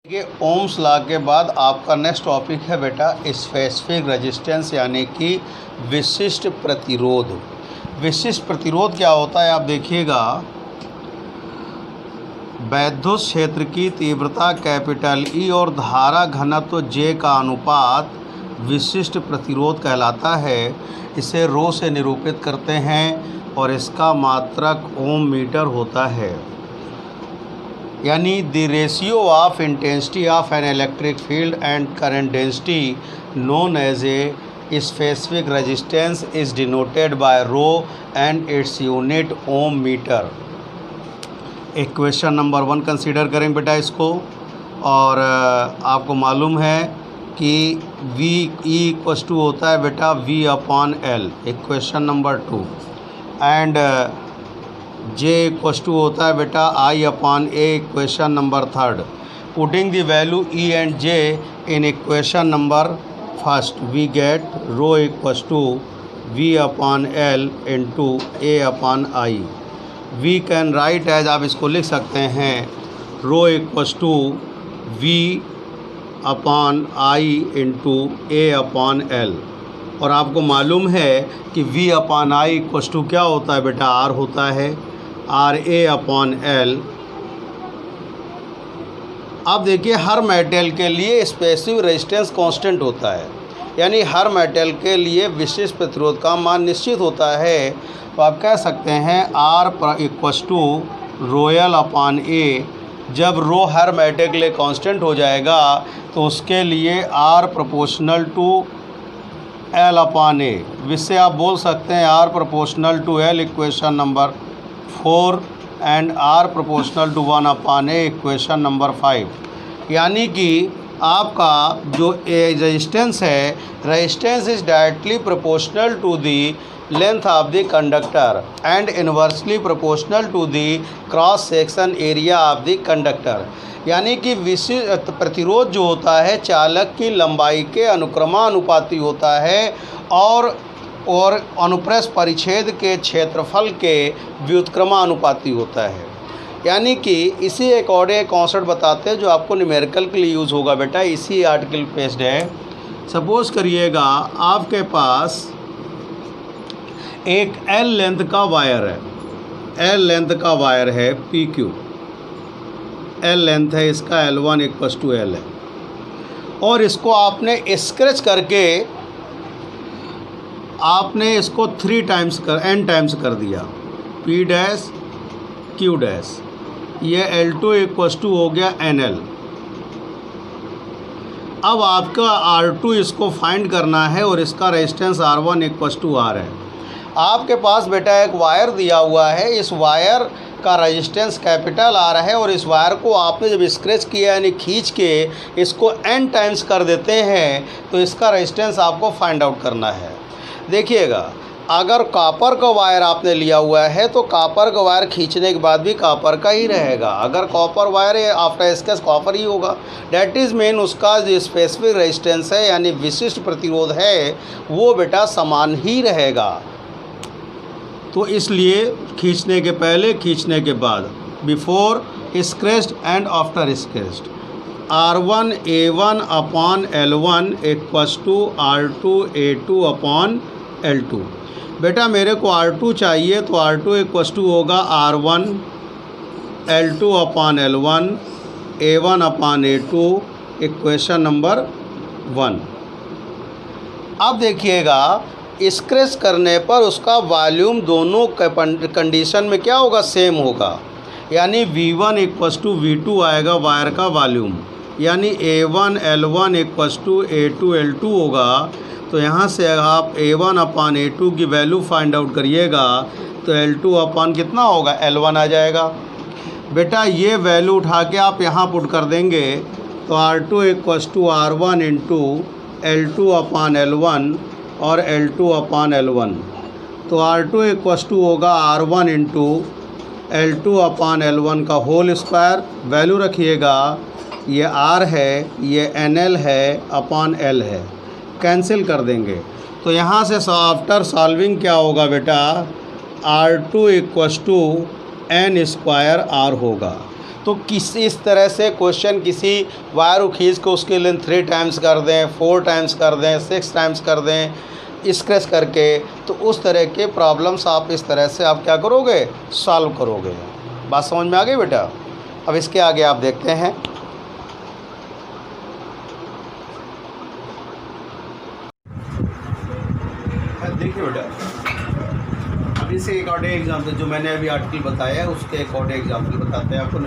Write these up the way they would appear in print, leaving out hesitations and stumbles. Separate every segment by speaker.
Speaker 1: देखिए Ohm's law के बाद आपका नेक्स्ट टॉपिक है बेटा स्पेसिफिक रेजिस्टेंस यानी कि विशिष्ट प्रतिरोध। विशिष्ट प्रतिरोध क्या होता है आप देखिएगा, वैद्युत क्षेत्र की तीव्रता कैपिटल ई और धारा घनत्व जे का अनुपात विशिष्ट प्रतिरोध कहलाता है। इसे रो से निरूपित करते हैं और इसका मात्रक ओम मीटर होता है। यानी the ratio of intensity of an electric field and current density known as a specific resistance is denoted by rho and its unit ohm metre. Equation number 1 consider करें बेटा इसको। और आपको मालूम है कि V इक्वस टू होता है बेटा V upon L, equation number 2। And J equals to होता है बेटा I upon A, equation number 3। Putting the value E and J in equation number 1 we get rho equals to V upon L into A upon I। We can write as, आप इसको लिख सकते हैं rho equals to V upon I into A upon L। और आपको मालूम है कि V upon I equals to क्या होता है बेटा, R होता है, RA अपॉन L। अब देखिए हर मेटल के लिए स्पेसिफिक रेजिस्टेंस कांस्टेंट होता है, यानी हर मेटल के लिए विशिष्ट प्रतिरोध का मान निश्चित होता है। तो आप कह सकते हैं R equals to rho l upon A। जब रो हर मेटल के लिए कांस्टेंट हो जाएगा तो उसके लिए R proportional to L upon A, जिससे आप बोल सकते हैं R proportional to L, equation number 4 and R proportional to 1 upon A, equation number 5। यानी कि आपका जो रेजिस्टेंस है, resistance is directly proportional to the length of the conductor and inversely proportional to the cross section area of the conductor. यानी कि विशिष्ट प्रतिरोध जो होता है चालक की लंबाई के अनुक्रमानुपाती होता है और अनुप्रस्थ परिच्छेद के क्षेत्रफल के व्युत्क्रमानुपाती होता है। यानी कि इसी अकॉर्डिंग कॉन्सेप्ट बताते हैं जो आपको न्यूमेरिकल के लिए यूज़ होगा बेटा, इसी आर्टिकल बेस्ड है। सपोज़ करिएगा आपके पास एक L लेंथ का वायर है, L लेंथ का वायर है PQ, L लेंथ है इसका, L1 इक्वस टू L है। और इसको आपने स्क्रैच करके आपने इसको 3 टाइम्स n टाइम्स कर दिया, P डैश Q डैश, ये L2 इक्वस टू हो गया NL। अब आपका R2 इसको फाइंड करना है और इसका resistance R1 equals to R है। आपके पास बेटा एक वायर दिया हुआ है, इस वायर का रेजिस्टेंस कैपिटल R है और इस वायर को आपने जब स्क्रैच किया यानी खींच के इसको n टाइम्स कर देते हैं तो इसका रेजिस्टेंस आपको फाइंड आउट करना है। देखिएगा अगर कॉपर का वायर आपने लिया हुआ है तो कॉपर का वायर खींचने के बाद भी कॉपर का ही रहेगा। अगर कॉपर वायर है आफ्टर स्क्रैच कॉपर ही होगा, डैट इज़ मीन उसका जो स्पेसिफिक रेजिस्टेंस है यानी विशिष्ट प्रतिरोध है वो बेटा समान ही रहेगा। तो इसलिए खींचने के पहले, खींचने के बाद, before scratched and after scratched, R1 A1 upon L1 equals to R2 A2 upon L2। बेटा मेरे को R2 चाहिए तो R2 इक्वस टू होगा R1 L2 upon L1 A1 upon A2, equation number 1। अब देखिएगा स्क्रैच करने पर उसका वॉल्यूम दोनों कंडीशन में क्या होगा, सेम होगा। यानी V1 इक्वस टू V2 आएगा वायर का वॉल्यूम, यानी A1 L1 equals to A2 L2 होगा। तो यहाँ से आप A1 अपॉन A2 की वैल्यू फाइंड आउट करिएगा तो L2 अपॉन कितना होगा, L1 आ जाएगा। बेटा ये वैल्यू उठा के आप यहाँ पुट कर देंगे तो R2 equals to R1 into L2 upon L1 और L2 अपॉन L1। तो R2 इक्वस टू होगा R1 into L2 upon L1 का होल स्क्वायर। वैल्यू रखिएगा, ये R है, ये NL है अपॉन L है, कैंसिल कर देंगे। तो यहाँ से आफ्टर सॉल्विंग क्या होगा बेटा, R2 equals to N square R होगा। तो इस तरह से क्वेश्चन किसी वायर को खींच के उसकी लेंथ 3 टाइम्स कर दें, 4 टाइम्स कर दें, 6 टाइम्स कर दें, स्क्रैच करके, तो उस तरह के प्रॉब्लम्स आप इस तरह से आप क्या करोगे, सॉल्व करोगे। बात समझ में आ गई बेटा। अब इसके आगे आप देखते हैं। देखिए बेटा, अब इसे एक और एग्जाम्पल जो मैंने अभी आर्टिकल बताया है उसके एक और एग्जाम्पल बताते हैं आपको।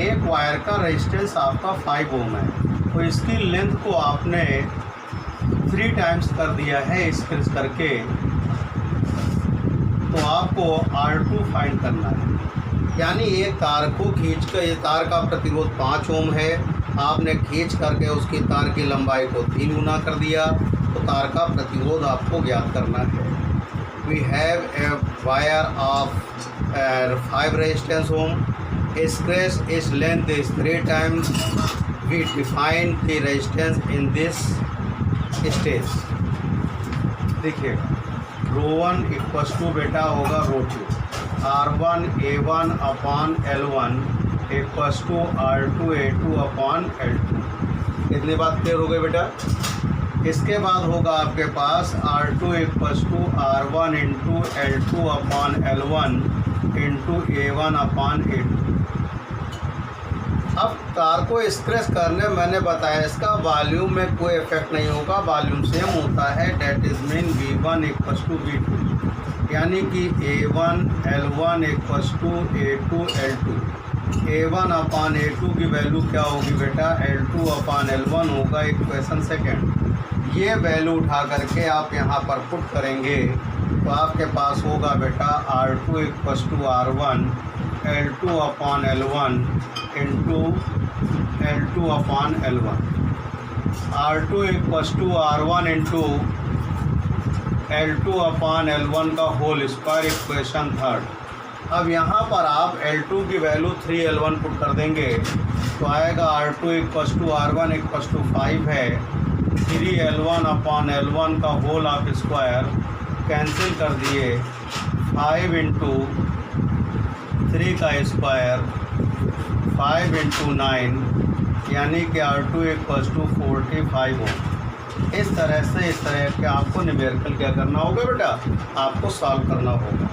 Speaker 1: एक वायर का रेजिस्टेंस आपका 5 ओम है, तो इसकी लेंथ को आपने 3 टाइम्स कर दिया है स्क्रेच करके, तो आपको R2 फाइंड करना है। यानी एक तार को खींच कर, ये तार का प्रतिरोध 5 ओम है, आपने खींच करके उसकी तार की लंबाई को 3 गुना कर दिया, तो तार का प्रतिरोध आपको ज्ञात करना है। We have a wire of 5 resistance ohm, stretch इस length is 3 times, we define the resistance in this stage. देखिए ρ1 इक्वस टू बेटा होगा ρ2, R1 A1 upon L1 equals to R2 A2 upon L2। इतनी बात क्लियर हो गई बेटा। इसके बाद होगा आपके पास R2 equals to R1 into L2 upon L1 into A1 upon A2। अब तार को स्क्रैच करने मैंने बताया इसका वॉल्यूम में कोई इफेक्ट नहीं होगा, वॉल्यूम सेम होता है, that is mean V1 equals to V2, यानी कि A1 L1 equals to A2 L2। A1 upon A2 की वैल्यू क्या होगी बेटा, L2 अपान L1 होगा। इक्वेशन सेकेंड, ये वैल्यू उठा करके आप यहाँ पर पुट करेंगे तो आपके पास होगा बेटा R2 equals to R1 L2 upon L1 into L2 upon L1। R2 equals to R1 into L2 upon L1 का होल स्क्वायर, इक्वेशन थर्ड। अब यहाँ पर आप L2 की वैल्यू 3L1 पुट कर देंगे तो आएगा R2 equals to R1 equals to 5 है, 3L1 अपान L1 का होल ऑफ स्क्वायर, कैंसिल कर दिए, 5 इंटू 3 का स्क्वायर, 5 इंटू 9, यानी कि R2 इक्वस टू 45 हो। इस तरह से इस तरह के आपको न्यूमेरिकल क्या करना होगा बेटा, आपको सॉल्व करना होगा।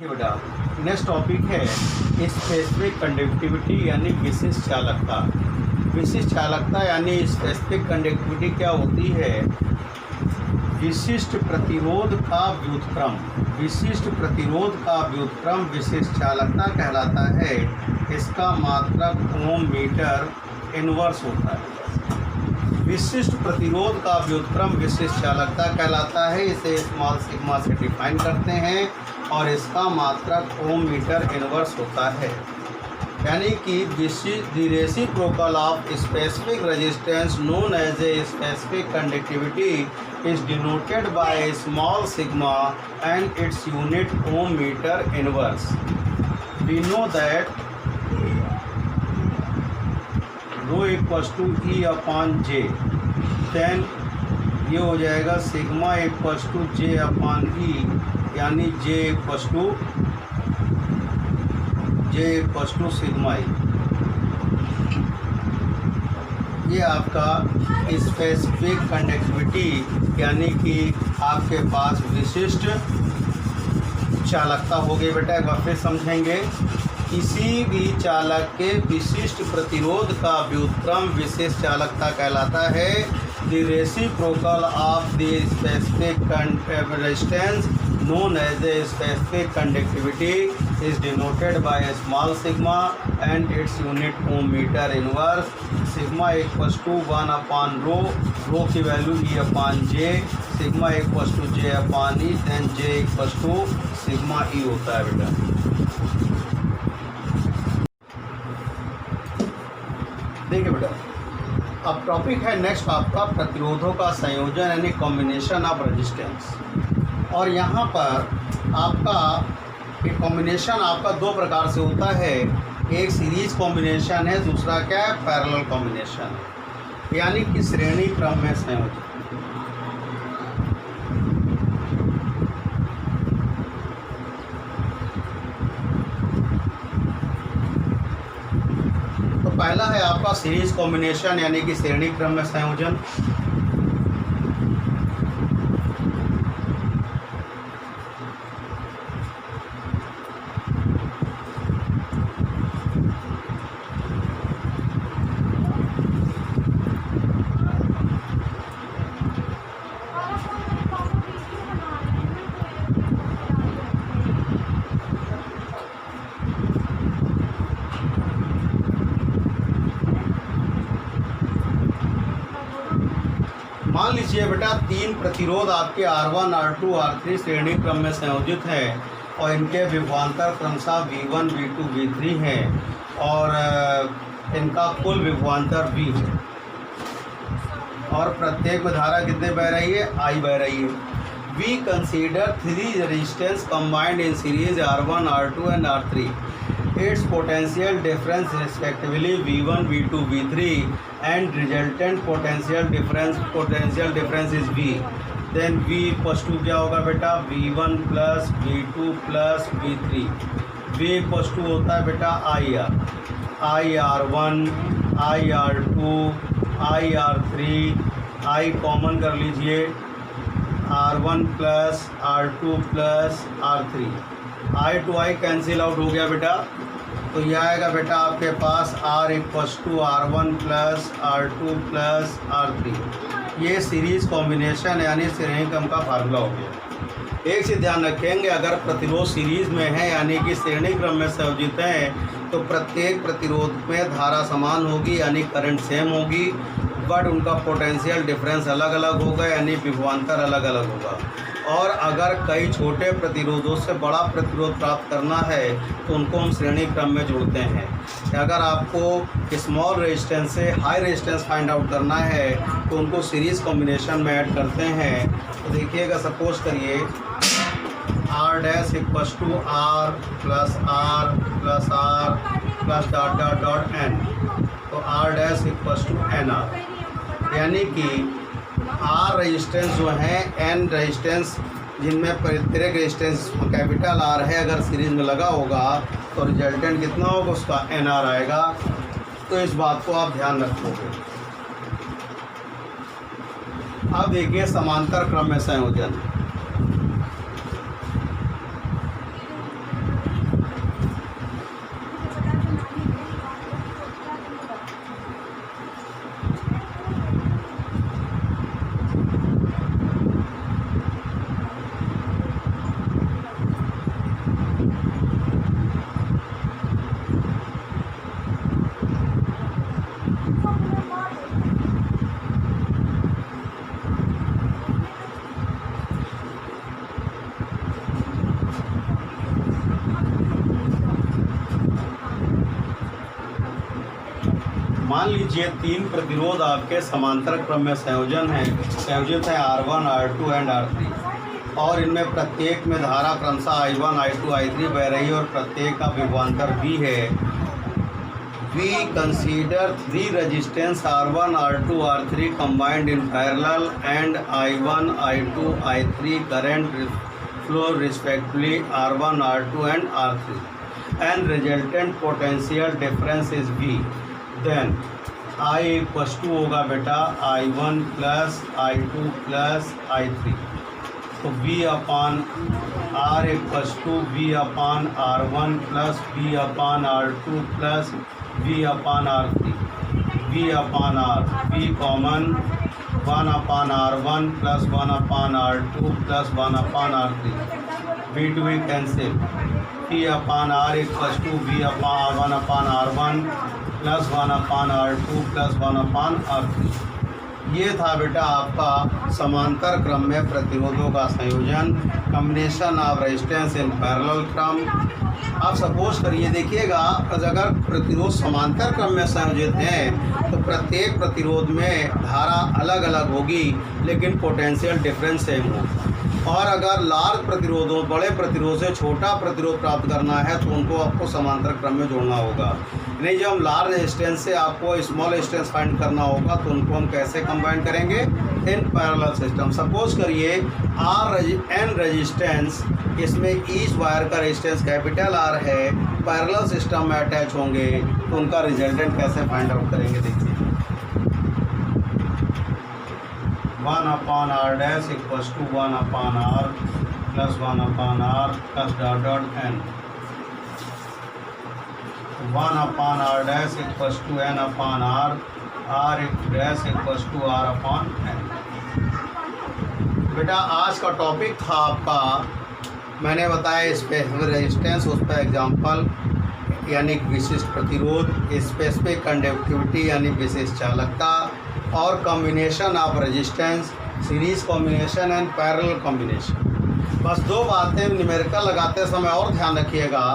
Speaker 1: बेटा नेक्स्ट टॉपिक है स्पेसिफिक कंडक्टिविटी यानी विशिष्ट चालकता। विशिष्ट चालकता यानी स्पेसिफिक कंडक्टिविटी क्या होती है, विशिष्ट प्रतिरोध का व्युत्क्रम। विशिष्ट प्रतिरोध का व्युत्क्रम विशिष्ट चालकता कहलाता है। इसका मात्रक ओम मीटर इनवर्स होता है। विशिष्ट प्रतिरोध का व्युत्क्रम विशिष्ट चालकता कहलाता है। इसे स्मॉल सिग्मा से डिफाइन करते हैं और इसका मात्रक ओम मीटर इनवर्स होता है। यानी कि the reciprocal of specific resistance known as a specific conductivity is denoted by small sigma and its unit ohm metre inverse. We know that rho equals to E upon J, then ये हो जाएगा sigma equals to J upon E, यानी J equals to sigma E. ये आपका specific conductivity यानी कि आपके पास विशिष्ट चालकता हो गई बेटा। एक बार फिर समझेंगे, किसी भी चालक के विशिष्ट प्रतिरोध का व्युत्क्रम विशिष्ट चालकता कहलाता है। The reciprocal of the specific resistance known as a specific conductivity is denoted by a small sigma and its unit ohm meter inverse। sigma equals to 1 upon rho, rho की value e upon j, sigma equals to j upon e, then j equals to sigma e होता है बेटा। देखिए बेटा, अब topic है next आपका प्रतिरोधों का संयोजन यानी कॉम्बिनेशन ऑफ रेजिस्टेंस। और यहाँ पर आपका एक कॉम्बिनेशन आपका दो प्रकार से होता है, एक सीरीज कॉम्बिनेशन है, दूसरा क्या है, पैरेलल कॉम्बिनेशन, यानी कि श्रेणी क्रम में संयोजन। पहला है आपका सीरीज कॉम्बिनेशन यानी कि श्रेणी क्रम में संयोजन। मान लीजिए बेटा तीन प्रतिरोध आपके R1, R2, R3 श्रेणी क्रम में संयोजित है और इनके विभवांतर क्रमशः V1, V2, V3 है और इनका कुल विभवांतर V है और प्रत्येक में धारा कितने बह रही है? I बह रही है। We consider three resistance combined in series R1, R2 and R3. Its potential difference respectively V1, V2, V3 and resultant potential difference is V. Then V equals to क्या होगा बेटा? V1 plus V2 plus V3. V equals to होता है बेटा IR, IR1, IR2, IR3, I common कर लीजिए R1 plus R2 plus R3, I to I cancel out हो गया बेटा। तो यह आएगा बेटा आपके पास R equals to R1 plus R2 plus R3। ये सीरीज़ कॉम्बिनेशन यानी श्रेणी क्रम का फार्मूला हो गया। एक से ध्यान रखेंगे, अगर प्रतिरोध सीरीज़ में है यानी कि श्रेणी क्रम में संयोजित है तो प्रत्येक प्रतिरोध में धारा समान होगी यानी करंट सेम होगी, बट उनका पोटेंशियल डिफरेंस अलग अलग होगा यानी विभवांतर अलग अलग होगा। और अगर कई छोटे प्रतिरोधों से बड़ा प्रतिरोध प्राप्त करना है तो उनको हम श्रेणी क्रम में जोड़ते हैं। अगर आपको स्मॉल रेजिस्टेंस से हाई रेजिस्टेंस फाइंड आउट करना है तो उनको सीरीज़ कॉम्बिनेशन में ऐड करते हैं। तो देखिएगा, सपोज करिए R dash equals to R plus R plus dot dot dot N, तो R dash equals to NR, यानी कि R रेजिस्टेंस जो है N रेजिस्टेंस जिनमें प्रत्येक रेजिस्टेंस कैपिटल R है अगर सीरीज़ में लगा होगा तो रिजल्टेंट कितना होगा? उसका NR आएगा। तो इस बात को आप ध्यान रखोगे। अब देखिए समांतर क्रम में संयोजन। मान लीजिए तीन प्रतिरोध आपके समांतर क्रम में संयोजित है R1, R2 एंड R3 और इनमें प्रत्येक में धारा क्रमशः I1, I2, I3 बह रही है और प्रत्येक का विभवांतर V है। We consider three resistance R1, R2, R3 combined in parallel and I1, I2, I3 current flow respectively R1, R2 and R3 and resultant potential difference is V. Then I equals to होगा बेटा I1 plus I2 plus I3, तो V upon R equals to V upon R1 plus V upon R2 plus V upon R3, V upon R, V common 1 upon R1 plus 1 upon R2 plus 1 upon R3, V to V cancel, V upon R equals to V upon 1 upon R1 plus 1 upon R2 plus 1 upon R3। ये था बेटा आपका समांतर क्रम में प्रतिरोधों का संयोजन, combination of resistance in parallel क्रम। आप सपोज करिए, देखिएगा अगर प्रतिरोध समांतर क्रम में संयोजित हैं तो प्रत्येक प्रतिरोध में धारा अलग अलग होगी लेकिन पोटेंशियल डिफरेंस सेम होगा। और अगर लार्ज प्रतिरोधों बड़े प्रतिरोध से छोटा प्रतिरोध प्राप्त करना है तो उनको आपको समांतर क्रम में जोड़ना होगा। नहीं, जब हम लार्ज रेजिस्टेंस से आपको स्मॉल रेजिस्टेंस फाइंड करना होगा तो उनको हम कैसे कंबाइन करेंगे? In parallel system. सपोज करिए एन रेजिस्टेंस, इसमें ईच वायर का रेजिस्टेंस कैपिटल आर है, पैरेलल सिस्टम में अटैच होंगे, तो उनका रिजल्टेंट कैसे फाइंड आउट करेंगे देखिए। 1/r dash equals to 1/r plus 1/r plus dot dot n। 1/r dash equals to n/r, r dash equals to r/n। बेटा आज का टॉपिक था आपका, मैंने बताया स्पेसिफिक रेजिस्टेंस, उस पर एग्जाम्पल यानी विशिष्ट प्रतिरोध, स्पेसिफिक कंडक्टिविटी यानी विशिष्ट चालकता, और combination of resistance, series combination and parallel combination. बस दो बातें न्यूमेरिकल लगाते समय और ध्यान रखिएगा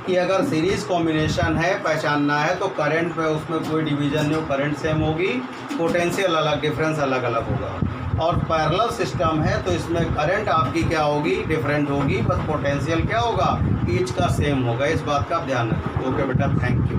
Speaker 1: कि अगर सीरीज़ कॉम्बिनेशन है, पहचानना है, तो करंट में उसमें कोई डिवीज़न नहीं हो, करंट सेम होगी, पोटेंशियल अलग, डिफरेंस अलग अलग होगा। और पैरेलल सिस्टम है तो इसमें करंट आपकी क्या होगी, डिफरेंट होगी, बस पोटेंशियल क्या होगा, ईच का सेम होगा। इस बात का आप ध्यान रखें। ओके बेटा, थैंक यू।